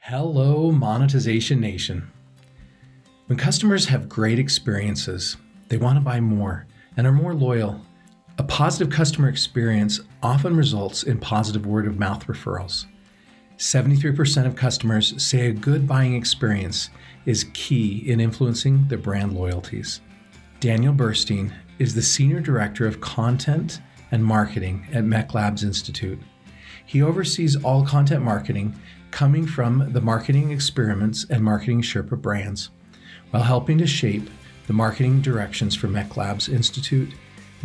Hello, Monetization Nation. When customers have great experiences, they want to buy more and are more loyal. A positive customer experience often results in positive word-of-mouth referrals. 73% of customers say a good buying experience is key in influencing their brand loyalties. Daniel Burstein is the Senior Director of Content and Marketing at MECLABS Institute. He oversees all content marketing coming from the MarketingExperiments and MarketingSherpa brands, while helping to shape the marketing directions for MECLABS Institute,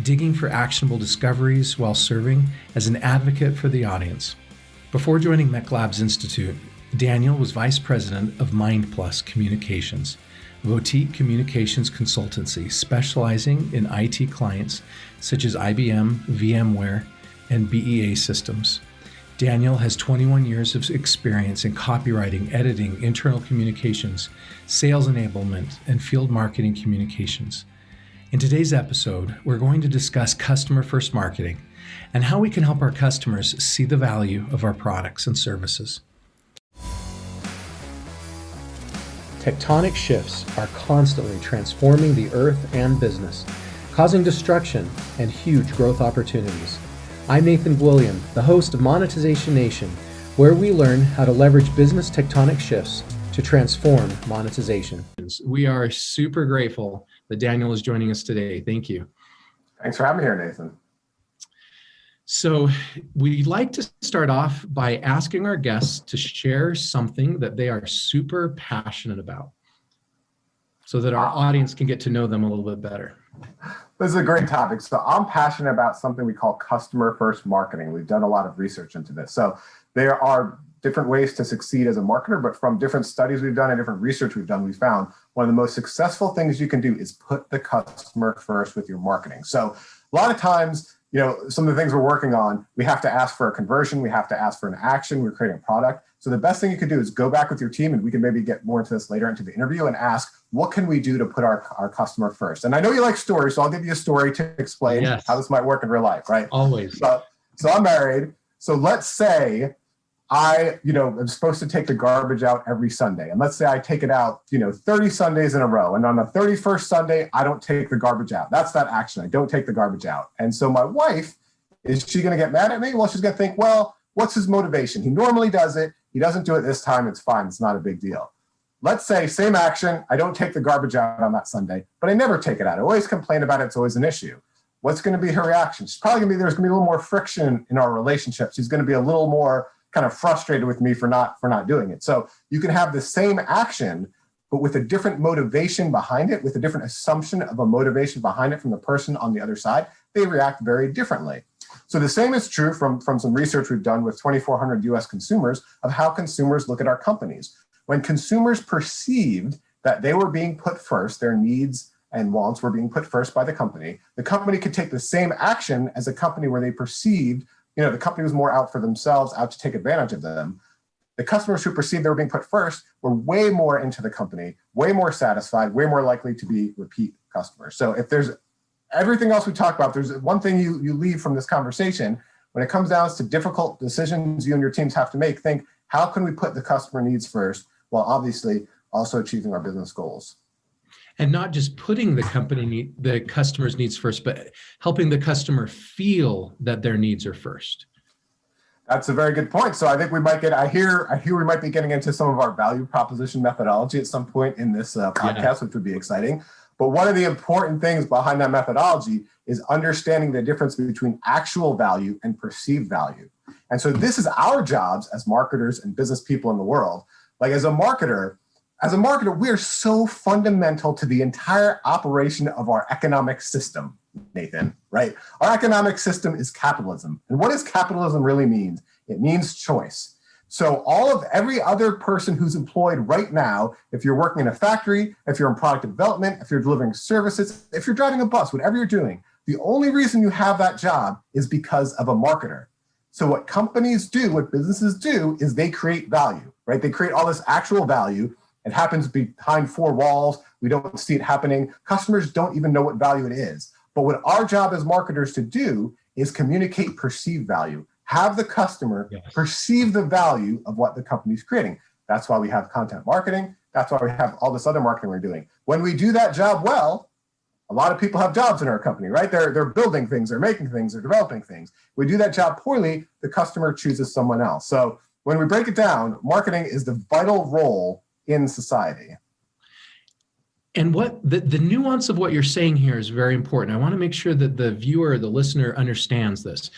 digging for actionable discoveries while serving as an advocate for the audience. Before joining MECLABS Institute, Daniel was Vice President of MindPulse Communications, a boutique communications consultancy specializing in IT clients such as IBM, VMware, and BEA Systems. Daniel has 21 years of experience in copywriting, editing, internal communications, sales enablement, and field marketing communications. In today's episode, we're going to discuss CustomerFirst Marketing and how we can help our customers see the value of our products and services. Tectonic shifts are constantly transforming the earth and business, causing destruction and huge growth opportunities. I'm Nathan William, the host of Monetization Nation, where we learn how to leverage business tectonic shifts to transform monetization. We are super grateful that Daniel is joining us today. Thank you. Thanks for having me here, Nathan. So we'd like to start off by asking our guests to share something that they are super passionate about so that our audience can get to know them a little bit better. This is a great topic. So I'm passionate about something we call customer-first marketing. We've done a lot of research into this. So there are different ways to succeed as a marketer, but from different studies we've done and different research we've done, we found one of the most successful things you can do is put the customer first with your marketing. So a lot of times, some of the things we're working on, we have to ask for a conversion, we have to ask for an action, we're creating a product. So the best thing you could do is go back with your team, and we can maybe get more into this later into the interview, and ask, what can we do to put our customer first? And I know you like stories, so I'll give you a story to explain how this might work in real life, right? Always. So I'm married. So let's say I'm supposed to take the garbage out every Sunday. And let's say I take it out, 30 Sundays in a row. And on the 31st Sunday, I don't take the garbage out. That's that action. I don't take the garbage out. And so my wife, is she going to get mad at me? Well, she's going to think, well, what's his motivation? He normally does it. He doesn't do it this time. It's fine. It's not a big deal. Let's say same action. I don't take the garbage out on that Sunday, but I never take it out. I always complain about it. It's always an issue. What's going to be her reaction? She's probably there's going to be a little more friction in our relationship. She's going to be a little more kind of frustrated with me for not doing it. So you can have the same action, but with a different motivation behind it, with a different assumption of a motivation behind it from the person on the other side. They react very differently. So the same is true from some research we've done with 2,400 US consumers of how consumers look at our companies. When consumers perceived that they were being put first, their needs and wants were being put first by the company could take the same action as a company where they perceived the company was more out for themselves, out to take advantage of them. The customers who perceived they were being put first were way more into the company, way more satisfied, way more likely to be repeat customers. So if there's everything else we talk about, there's one thing you leave from this conversation. When it comes down to difficult decisions you and your teams have to make, think, how can we put the customer needs first while obviously also achieving our business goals? And not just putting the customer's needs first, but helping the customer feel that their needs are first. That's a very good point. So I think I hear we might be getting into some of our value proposition methodology at some point in this podcast, which would be exciting. But one of the important things behind that methodology is understanding the difference between actual value and perceived value. And so this is our jobs as marketers and business people in the world. Like as a marketer, we are so fundamental to the entire operation of our economic system, Nathan, right? Our economic system is capitalism. And what does capitalism really mean? It means choice. So every other person who's employed right now, if you're working in a factory, if you're in product development, if you're delivering services, if you're driving a bus, whatever you're doing, the only reason you have that job is because of a marketer. So what companies do, what businesses do, is they create value, right? They create all this actual value. It happens behind four walls. We don't see it happening. Customers don't even know what value it is. But what our job as marketers to do is communicate perceived value. Have the customer perceive the value of what the company's creating. That's why we have content marketing. That's why we have all this other marketing we're doing. When we do that job well, a lot of people have jobs in our company, right? They're building things, they're making things, they're developing things. We do that job poorly, the customer chooses someone else. So when we break it down, marketing is the vital role in society. And what the nuance of what you're saying here is very important. I want to make sure that the viewer, the listener understands this,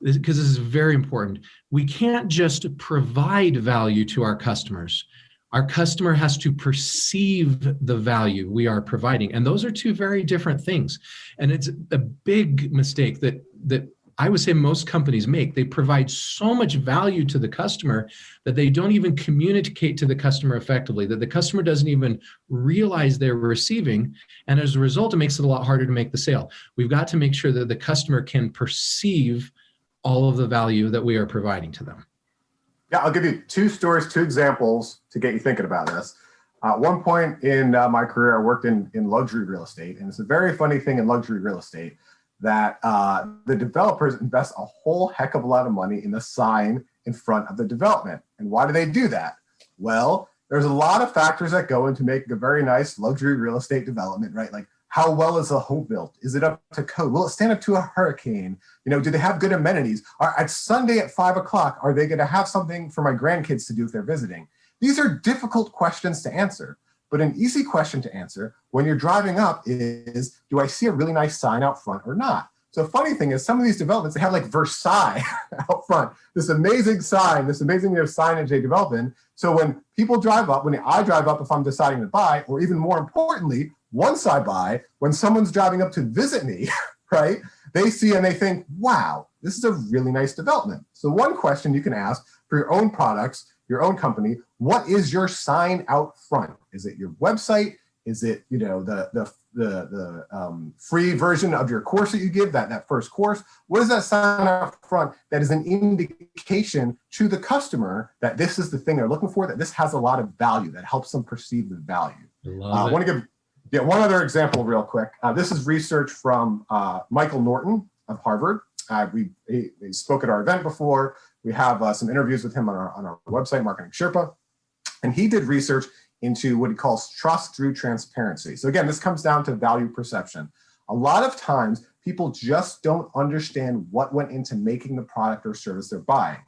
because this is very important. We can't just provide value to our customers. Our customer has to perceive the value we are providing. And those are two very different things. And it's a big mistake that I would say most companies make. They provide so much value to the customer that they don't even communicate to the customer effectively, that the customer doesn't even realize they're receiving. And as a result, it makes it a lot harder to make the sale. We've got to make sure that the customer can perceive all of the value that we are providing to them. Yeah, I'll give you two stories, two examples to get you thinking about this. At one point in my career, I worked in luxury real estate. And it's a very funny thing in luxury real estate that the developers invest a whole heck of a lot of money in the sign in front of the development. And why do they do that? Well, there's a lot of factors that go into making a very nice luxury real estate development, right? Like, how well is the home built? Is it up to code? Will it stand up to a hurricane? Do they have good amenities? At Sunday at 5 o'clock, are they going to have something for my grandkids to do if they're visiting? These are difficult questions to answer, but an easy question to answer when you're driving up is, do I see a really nice sign out front or not? So the funny thing is, some of these developments, they have like Versailles out front, this amazing sign, this amazing signage they develop in. So when people drive up, when I drive up, if I'm deciding to buy, or even more importantly, once I buy, when someone's driving up to visit me, right, they see and they think, wow, this is a really nice development. So one question you can ask for your own products, your own company, what is your sign out front? Is it your website? Is it, the free version of your course that you give, that first course? What is that sign out front that is an indication to the customer that this is the thing they're looking for, that this has a lot of value, that helps them perceive the value? I want to give one other example real quick. This is research from Michael Norton of Harvard. He spoke at our event before. We have some interviews with him on our website, MarketingSherpa. And he did research into what he calls trust through transparency. So again, this comes down to value perception. A lot of times, people just don't understand what went into making the product or service they're buying.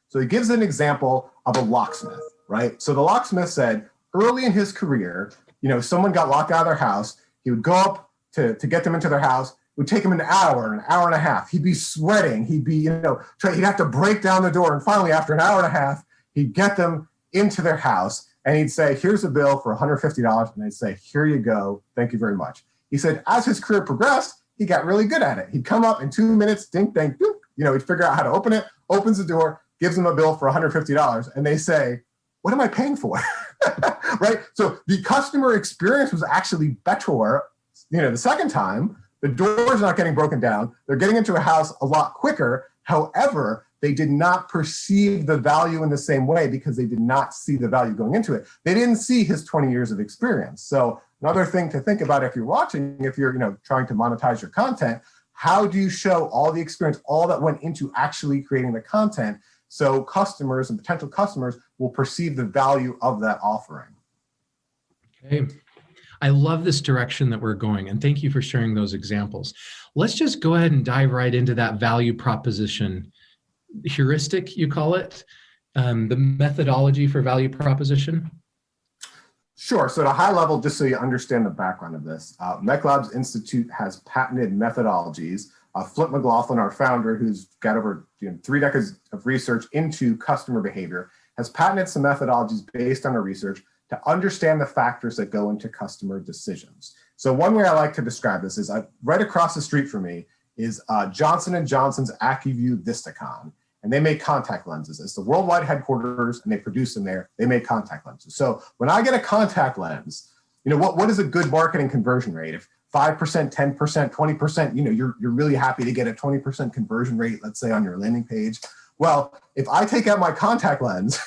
So he gives an example of a locksmith, right? So the locksmith said early in his career, someone got locked out of their house. He would go up to get them into their house. It would take him an hour and a half. He'd be sweating. He'd be, he'd have to break down the door. And finally, after an hour and a half, he'd get them into their house. And he'd say, here's a bill for $150. And they'd say, here you go. Thank you very much. He said, as his career progressed, he got really good at it. He'd come up in 2 minutes, ding, ding, doop. He'd figure out how to open it, opens the door, gives them a bill for $150. And they say, what am I paying for? Right? So the customer experience was actually better. The second time, the door's not getting broken down. They're getting into a house a lot quicker. However, they did not perceive the value in the same way because they did not see the value going into it. They didn't see his 20 years of experience. So another thing to think about if you're watching, if you're trying to monetize your content, how do you show all the experience, all that went into actually creating the content, so customers and potential customers will perceive the value of that offering? Okay. I love this direction that we're going, and thank you for sharing those examples. Let's just go ahead and dive right into that value proposition. Heuristic, you call it, the methodology for value proposition? Sure. So at a high level, just so you understand the background of this, MECLABS Institute has patented methodologies. Flip McLaughlin, our founder, who's got over 3 decades of research into customer behavior, has patented some methodologies based on our research to understand the factors that go into customer decisions. So one way I like to describe this is right across the street from me is Johnson & Johnson's AccuView Vistacon. And they make contact lenses. It's the worldwide headquarters, and they produce them there. They make contact lenses. So when I get a contact lens, what is a good marketing conversion rate? If 5%, 10%, 20%, you're really happy to get a 20% conversion rate, let's say on your landing page. Well, if I take out my contact lens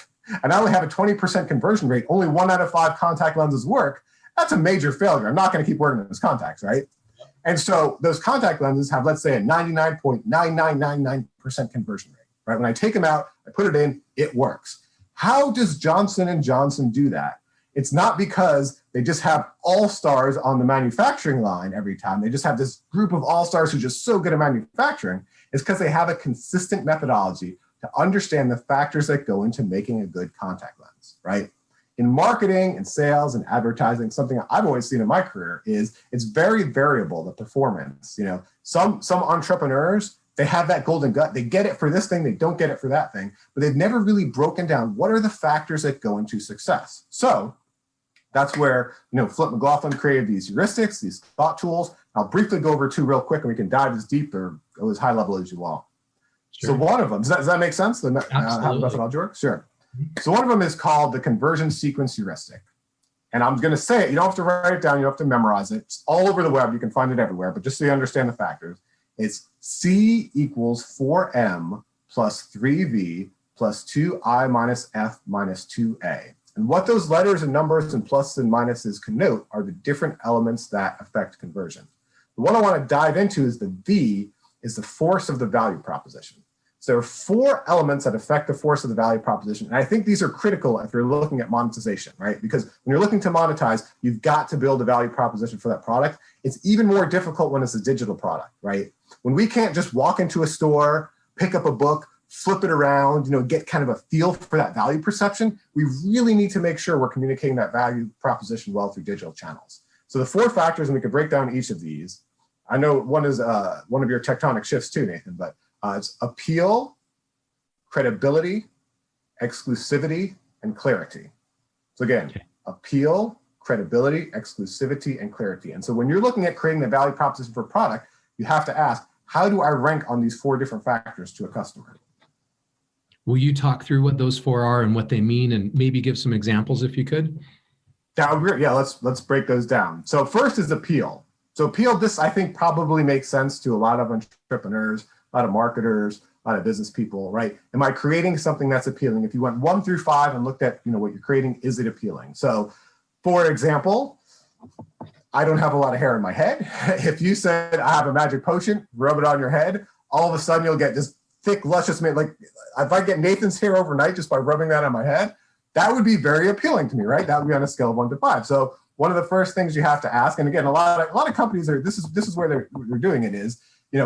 and I only have a 20% conversion rate, only 1 out of 5 contact lenses work, that's a major failure. I'm not going to keep wearing those contacts, right? And so those contact lenses have, let's say, a 99.9999% conversion rate. Right? When I take them out, I put it in, it works. How does Johnson & Johnson do that? It's not because they just have all-stars on the manufacturing line every time. They just have this group of all-stars who are just so good at manufacturing. It's because they have a consistent methodology to understand the factors that go into making a good contact lens, right? In marketing and sales and advertising, something I've always seen in my career is it's very variable, the performance. Some entrepreneurs, they have that golden gut. They get it for this thing, they don't get it for that thing, but they've never really broken down what are the factors that go into success. So that's where Flip McLaughlin created these heuristics, these thought tools. I'll briefly go over two real quick, and we can dive as deep or go as high level as you want. Sure. So one of them, does that make sense? How the methodology works? Sure. So one of them is called the conversion sequence heuristic. And I'm going to say it. You don't have to write it down. You don't have to memorize it. It's all over the web. You can find it everywhere. But just so you understand the factors, it's C equals 4M plus 3V plus 2I minus F minus 2A. And what those letters and numbers and pluses and minuses connote are the different elements that affect conversion. The one I want to dive into is the V is the force of the value proposition. So there are 4 elements that affect the force of the value proposition. And I think these are critical if you're looking at monetization, right? Because when you're looking to monetize, you've got to build a value proposition for that product. It's even more difficult when it's a digital product, right? When we can't just walk into a store, pick up a book, flip it around, get kind of a feel for that value perception, we really need to make sure we're communicating that value proposition well through digital channels. So the 4 factors, and we could break down each of these. I know one is one of your tectonic shifts too, Nathan, but it's appeal, credibility, exclusivity, and clarity. So again, appeal, credibility, exclusivity, and clarity. And so when you're looking at creating the value proposition for a product, you have to ask, how do I rank on these 4 different factors to a customer? Will you talk through what those 4 are and what they mean, and maybe give some examples if you could? Yeah, let's break those down. So first is appeal. So appeal, this I think probably makes sense to a lot of entrepreneurs, a lot of marketers, a lot of business people, right? Am I creating something that's appealing? If you went 1 through 5 and looked at what you're creating, is it appealing? So for example, I don't have a lot of hair in my head. If you said I have a magic potion, rub it on your head, all of a sudden you'll get this thick, luscious, like if I get Nathan's hair overnight just by rubbing that on my head, that would be very appealing to me, right? That would be on a scale of 1 to 5. So one of the first things you have to ask, and again, a lot of companies are, this is where they're doing it is,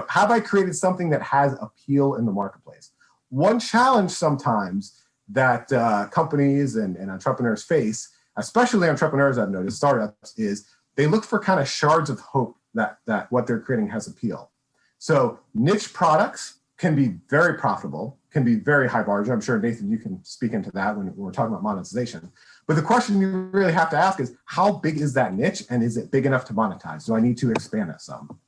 have I created something that has appeal in the marketplace? One challenge sometimes that companies and entrepreneurs face, especially entrepreneurs I've noticed, startups, is they look for kind of shards of hope that what they're creating has appeal. So niche products can be very profitable, can be very high margin. I'm sure, Nathan, you can speak into that when we're talking about monetization. But the question you really have to ask is, how big is that niche, and is it big enough to monetize? Do I need to expand it some?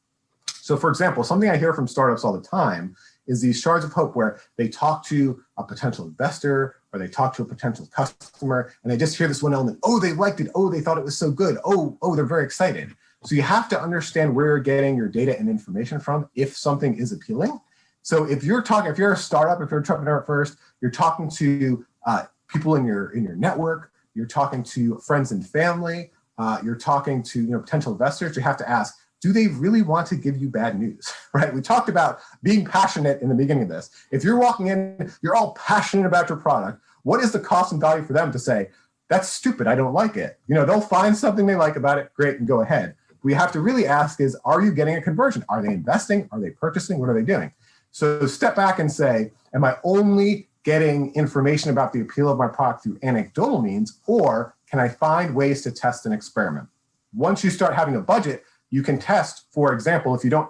So for example, something I hear from startups all the time is these shards of hope where they talk to a potential investor or they talk to a potential customer and they just hear this one element. Oh, they liked it. Oh, they thought it was so good. Oh, they're very excited. So you have to understand where you're getting your data and information from if something is appealing. So if you're a startup, if you're an entrepreneur at first, you're talking to people in your network, you're talking to friends and family, you're talking to potential investors, you have to ask, do they really want to give you bad news, right? We talked about being passionate in the beginning of this. If you're walking in, you're all passionate about your product, what is the cost and value for them to say, that's stupid, I don't like it? They'll find something they like about it, great, and go ahead. We have to really ask is, are you getting a conversion? Are they investing? Are they purchasing? What are they doing? So step back and say, am I only getting information about the appeal of my product through anecdotal means, or can I find ways to test and experiment? Once you start having a budget, you can test, for example, if you don't,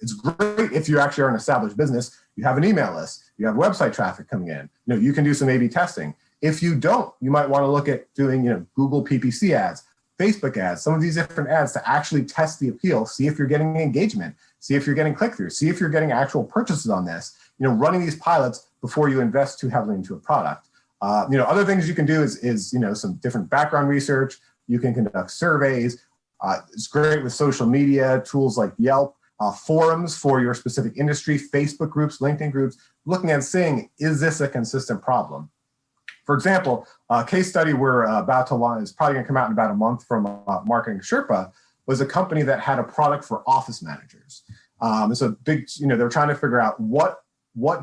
it's great if you actually are an established business, you have an email list, you have website traffic coming in, you can do some A/B testing. If you don't, you might want to look at doing, Google PPC ads, Facebook ads, some of these different ads to actually test the appeal, see if you're getting engagement, see if you're getting click-through, see if you're getting actual purchases on this, running these pilots before you invest too heavily into a product. Other things you can do is some different background research. You can conduct surveys. It's great with social media, tools like Yelp, forums for your specific industry, Facebook groups, LinkedIn groups, looking and saying, is this a consistent problem? For example, a case study we're about to launch, is probably going to come out in about a month from MarketingSherpa, was a company that had a product for office managers. It's a big, they're trying to figure out what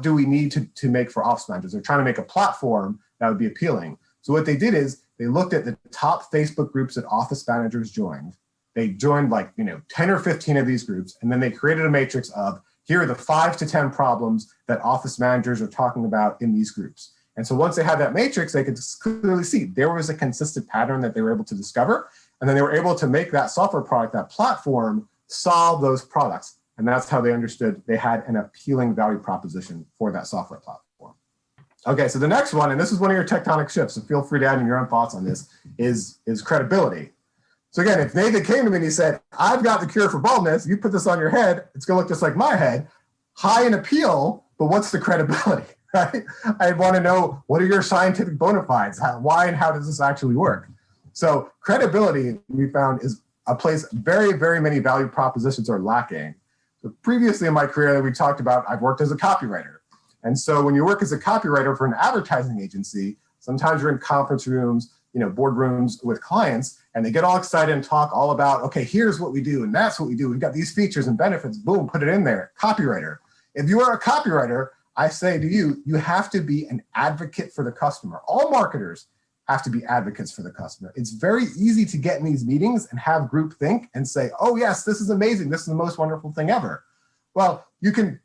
do we need to make for office managers. They're trying to make a platform that would be appealing. So what they did is they looked at the top Facebook groups that office managers joined. They joined 10 or 15 of these groups, and then they created a matrix of, here are the 5 to 10 problems that office managers are talking about in these groups. And so once they had that matrix, they could clearly see there was a consistent pattern that they were able to discover. And then they were able to make that software product, that platform, solve those products. And that's how they understood they had an appealing value proposition for that software platform. Okay, so the next one, and this is one of your tectonic shifts, so feel free to add in your own thoughts on this, is credibility. So again, if Nathan came to me and he said, I've got the cure for baldness, you put this on your head, it's gonna look just like my head, high in appeal, but what's the credibility, right? I wanna know, what are your scientific bona fides? Why and how does this actually work? So credibility, we found, is a place very, very many value propositions are lacking. So previously in my career, we talked about, I've worked as a copywriter. And so when you work as a copywriter for an advertising agency, sometimes you're in conference rooms, boardrooms with clients, and they get all excited and talk all about, okay, here's what we do, and that's what we do. We've got these features and benefits, boom, put it in there, copywriter. If you are a copywriter, I say to you, you have to be an advocate for the customer. All marketers have to be advocates for the customer. It's very easy to get in these meetings and have group think and say, oh yes, this is amazing. This is the most wonderful thing ever. Well, you can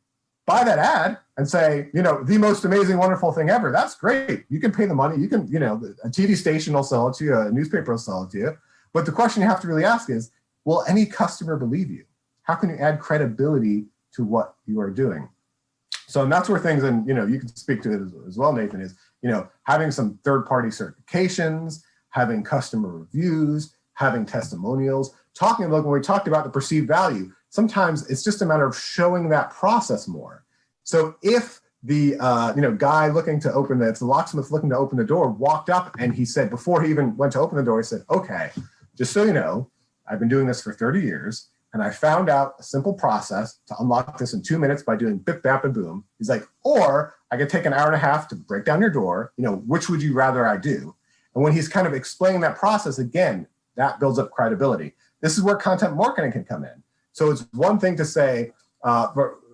buy that ad and say, the most amazing, wonderful thing ever. That's great. You can pay the money. You can, a TV station will sell it to you, a newspaper will sell it to you. But the question you have to really ask is, will any customer believe you? How can you add credibility to what you are doing? So, and that's where things, and you can speak to it as well, Nathan, is having some third-party certifications, having customer reviews, having testimonials, talking about, when we talked about the perceived value, sometimes it's just a matter of showing that process more. So if the guy looking to open if the locksmith looking to open the door walked up and he said, before he even went to open the door, he said, okay, just so you know, I've been doing this for 30 years. And I found out a simple process to unlock this in 2 minutes by doing bip, bap, and boom. He's like, or I could take an hour and a half to break down your door. Which would you rather I do? And when he's kind of explaining that process, again, that builds up credibility. This is where content marketing can come in. So it's one thing to say,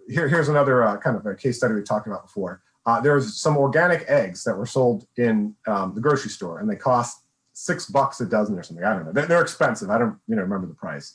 here's another kind of a case study we talked about before. There's some organic eggs that were sold in the grocery store, and they cost $6 a dozen or something. I don't know. They're expensive. I don't remember the price.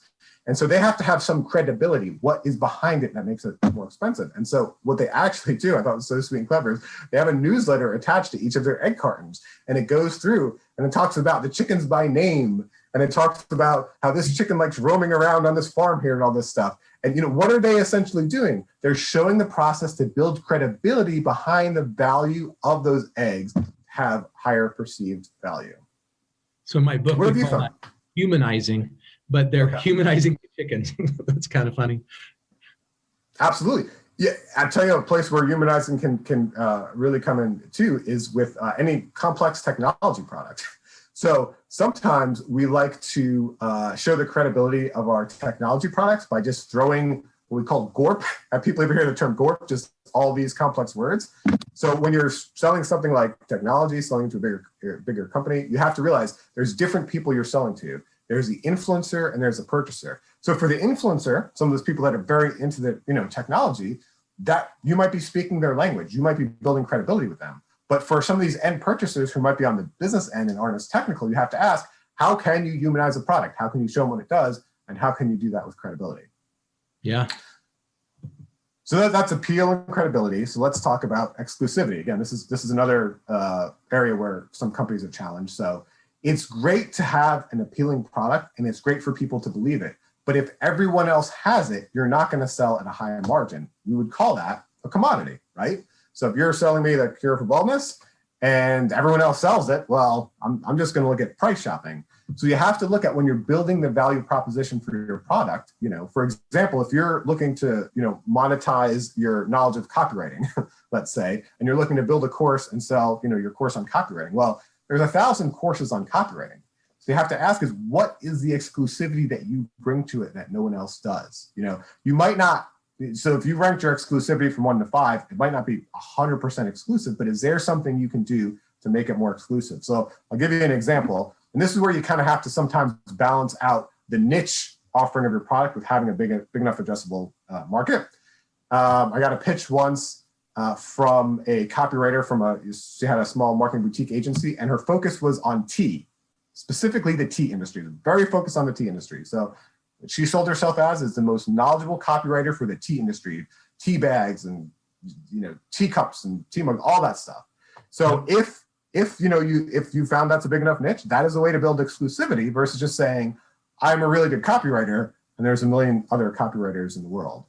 And so they have to have some credibility. What is behind it that makes it more expensive? And so what they actually do, I thought was so sweet and clever, is they have a newsletter attached to each of their egg cartons. And it goes through and it talks about the chickens by name. And it talks about how this chicken likes roaming around on this farm here and all this stuff. And what are they essentially doing? They're showing the process to build credibility behind the value of those eggs, have higher perceived value. So in my book, what have we you call found? that humanizing, but they're humanizing the chickens. That's kind of funny. Absolutely. Yeah, I'll tell you a place where humanizing can really come in too is with any complex technology product. So sometimes we like to show the credibility of our technology products by just throwing what we call GORP. Have people ever hear the term GORP? Just all these complex words. So when you're selling something like technology, selling to a bigger company, you have to realize there's different people you're selling to. There's the influencer and there's the purchaser. So for the influencer, some of those people that are very into the technology, that you might be speaking their language. You might be building credibility with them. But for some of these end purchasers who might be on the business end and aren't as technical, you have to ask, how can you humanize a product? How can you show them what it does? And how can you do that with credibility? Yeah. So that's appeal and credibility. So let's talk about exclusivity. Again, this is another area where some companies are challenged. So it's great to have an appealing product and it's great for people to believe it. But if everyone else has it, you're not going to sell at a higher margin. We would call that a commodity, right? So if you're selling me the cure for baldness and everyone else sells it, well, I'm just going to look at price shopping. So you have to look at when you're building the value proposition for your product. For example, if you're looking to, monetize your knowledge of copywriting, let's say, and you're looking to build a course and sell, your course on copywriting. Well, there's 1,000 courses on copywriting. So you have to ask is what is the exclusivity that you bring to it that no one else does? You might not. So if you ranked your exclusivity from 1 to 5, it might not be 100% exclusive, but is there something you can do to make it more exclusive? So I'll give you an example. And this is where you kind of have to sometimes balance out the niche offering of your product with having a big enough addressable market. I got a pitch once from a copywriter she had a small marketing boutique agency, and her focus was on tea, specifically the tea industry, very focused on the tea industry. So she sold herself as the most knowledgeable copywriter for the tea industry, tea bags and teacups and tea mugs, all that stuff. So if you found that's a big enough niche, that is a way to build exclusivity versus just saying, I'm a really good copywriter and there's a million other copywriters in the world.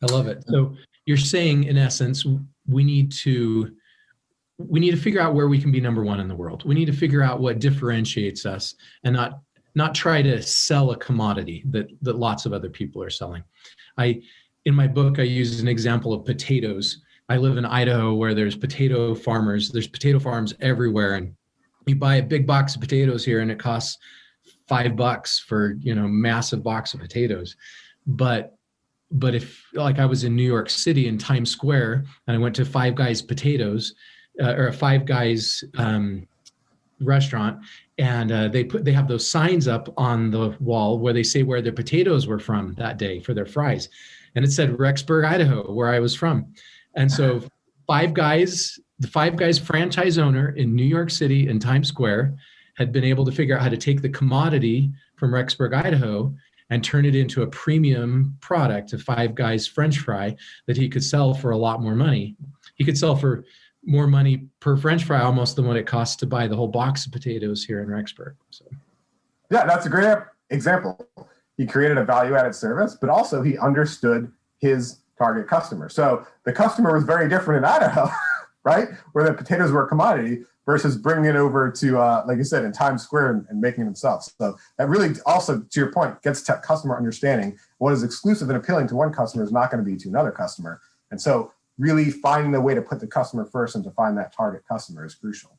I love it. So you're saying, in essence, we need to figure out where we can be number one in the world. We need to figure out what differentiates us and not try to sell a commodity that lots of other people are selling. In my book, I use an example of potatoes. I live in Idaho where there's potato farmers. There's potato farms everywhere. And you buy a big box of potatoes here and it costs $5 for, massive box of potatoes. But if, like, I was in New York City in Times Square and I went to Five Guys Potatoes or a Five Guys restaurant, and they have those signs up on the wall where they say where their potatoes were from that day for their fries. And it said Rexburg, Idaho, where I was from. And so the Five Guys franchise owner in New York City in Times Square had been able to figure out how to take the commodity from Rexburg, Idaho, and turn it into a premium product, a Five Guys French fry that he could sell for a lot more money. He could sell for more money per French fry almost than what it costs to buy the whole box of potatoes here in Rexburg. So, yeah, that's a great example. He created a value-added service, but also he understood his target customer. So the customer was very different in Idaho, right? Where the potatoes were a commodity versus bringing it over to, like you said, in Times Square and making it themselves. So that really also, to your point, gets to customer understanding. What is exclusive and appealing to one customer is not going to be to another customer. And so really finding the way to put the customer first and to find that target customer is crucial.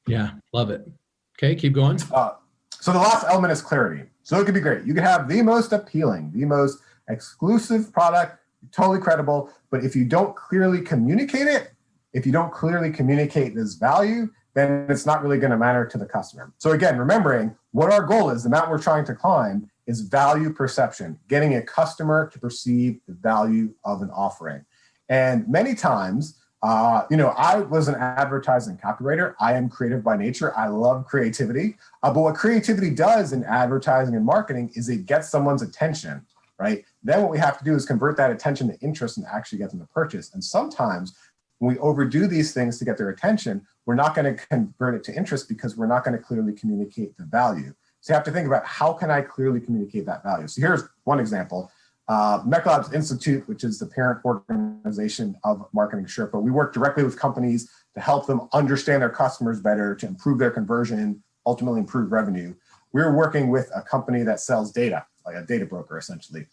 Yeah, love it. Okay, keep going. So the last element is clarity. So it could be great. You could have the most appealing, the most exclusive product, totally credible, but if you don't clearly communicate it, if you don't clearly communicate this value, then it's not really going to matter to the customer. So again, remembering what our goal is, the mountain we're trying to climb is value perception, getting a customer to perceive the value of an offering. And many times, I was an advertising copywriter. I am creative by nature. I love creativity. But what creativity does in advertising and marketing is it gets someone's attention, right? Then what we have to do is convert that attention to interest and actually get them to purchase. And sometimes when we overdo these things to get their attention, we're not going to convert it to interest because we're not going to clearly communicate the value. So you have to think about, how can I clearly communicate that value? So here's one example. MECLABS Institute, which is the parent organization of MarketingSherpa. We work directly with companies to help them understand their customers better, to improve their conversion, ultimately improve revenue. We're working with a company that sells data, like a data broker essentially.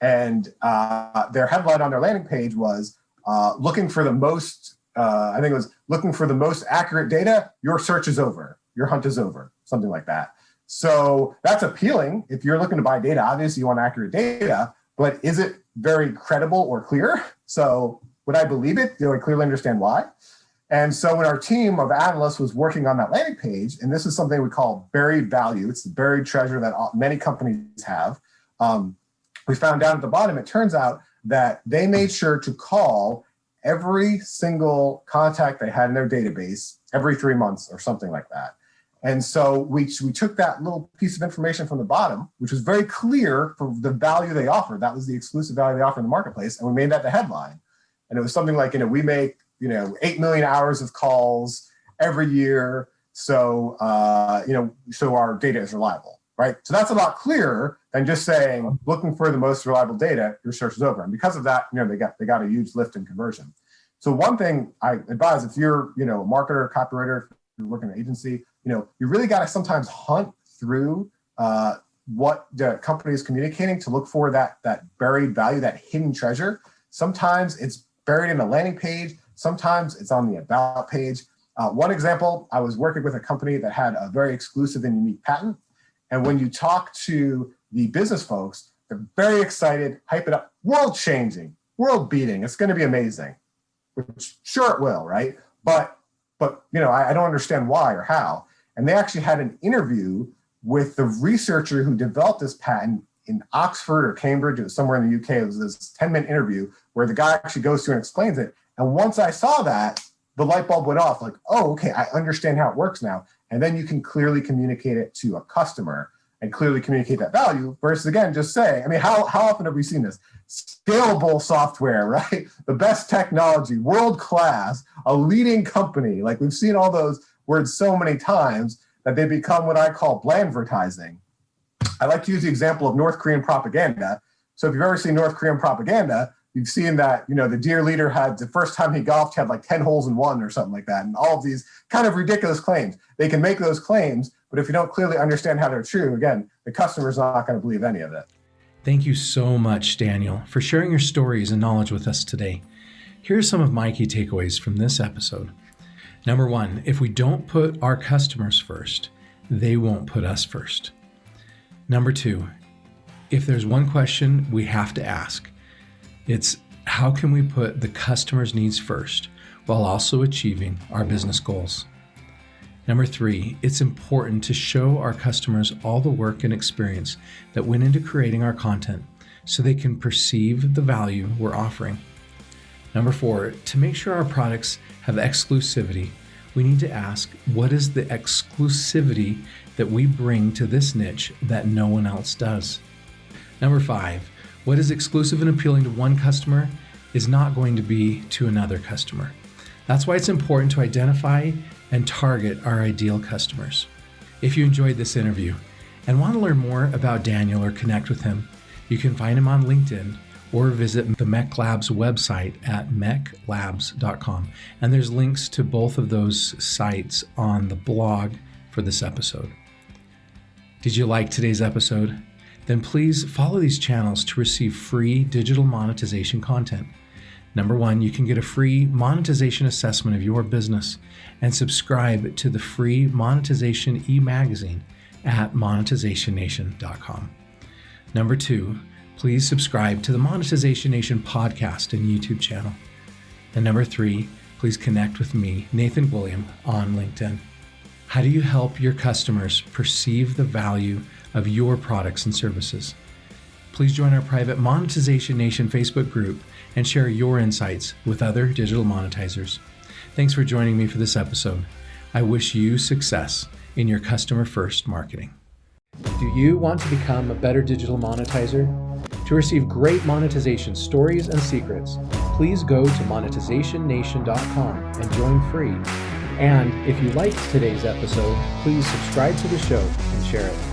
And their headline on their landing page was looking for the most, looking for the most accurate data, your search is over, your hunt is over, something like that. So that's appealing. If you're looking to buy data, obviously you want accurate data, but is it very credible or clear? So would I believe it? Do I clearly understand why? And so when our team of analysts was working on that landing page, and this is something we call buried value, it's the buried treasure that many companies have, we found out at the bottom, it turns out that they made sure to call every single contact they had in their database every 3 months or something like that. And so we took that little piece of information from the bottom, which was very clear for the value they offered. That was the exclusive value they offer in the marketplace. And we made that the headline. And it was something like, we make, 8 million hours of calls every year. So, so our data is reliable, right? So that's a lot clearer than just saying, looking for the most reliable data, your search is over. And because of that, they got a huge lift in conversion. So one thing I advise, if you're, a marketer, copywriter, if you're working in an agency, you really got to sometimes hunt through what the company is communicating to look for that buried value, that hidden treasure. Sometimes it's buried in a landing page. Sometimes it's on the about page. One example, I was working with a company that had a very exclusive and unique patent. And when you talk to the business folks, they're very excited, hype it up, world-changing, world-beating. It's going to be amazing, which sure it will, right? But I don't understand why or how. And they actually had an interview with the researcher who developed this patent in Oxford or Cambridge. It was somewhere in the UK. It was this 10-minute interview where the guy actually goes through and explains it. And once I saw that, the light bulb went off like, oh, okay, I understand how it works now. And then you can clearly communicate it to a customer and clearly communicate that value versus, again, just say, I mean, how often have we seen this? Scalable software, right? The best technology, world-class, a leading company. Like we've seen all those words so many times that they become what I call blandvertising. I like to use the example of North Korean propaganda. So if you've ever seen North Korean propaganda, you've seen that, the dear leader had, the first time he golfed, had like 10 holes in one or something like that. And all of these kind of ridiculous claims. They can make those claims, but if you don't clearly understand how they're true, again, the customer's not going to believe any of it. Thank you so much, Daniel, for sharing your stories and knowledge with us today. Here are some of my key takeaways from this episode. Number one, if we don't put our customers first, they won't put us first. Number two, if there's one question we have to ask, it's how can we put the customer's needs first while also achieving our business goals? Number three, it's important to show our customers all the work and experience that went into creating our content so they can perceive the value we're offering. Number four, to make sure our products have exclusivity, we need to ask, what is the exclusivity that we bring to this niche that no one else does? Number five, what is exclusive and appealing to one customer is not going to be to another customer. That's why it's important to identify and target our ideal customers. If you enjoyed this interview and want to learn more about Daniel or connect with him, you can find him on LinkedIn or visit the MECLABS website at MECLABS.com. And there's links to both of those sites on the blog for this episode. Did you like today's episode? Then please follow these channels to receive free digital monetization content. Number one, you can get a free monetization assessment of your business and subscribe to the free monetization e-magazine at monetizationnation.com. Number two, please subscribe to the Monetization Nation podcast and YouTube channel. And number three, please connect with me, Nathan William, on LinkedIn. How do you help your customers perceive the value of your products and services? Please join our private Monetization Nation Facebook group and share your insights with other digital monetizers. Thanks for joining me for this episode. I wish you success in your customer-first marketing. Do you want to become a better digital monetizer? To receive great monetization stories and secrets, please go to monetizationnation.com and join free. And if you liked today's episode, please subscribe to the show and share it.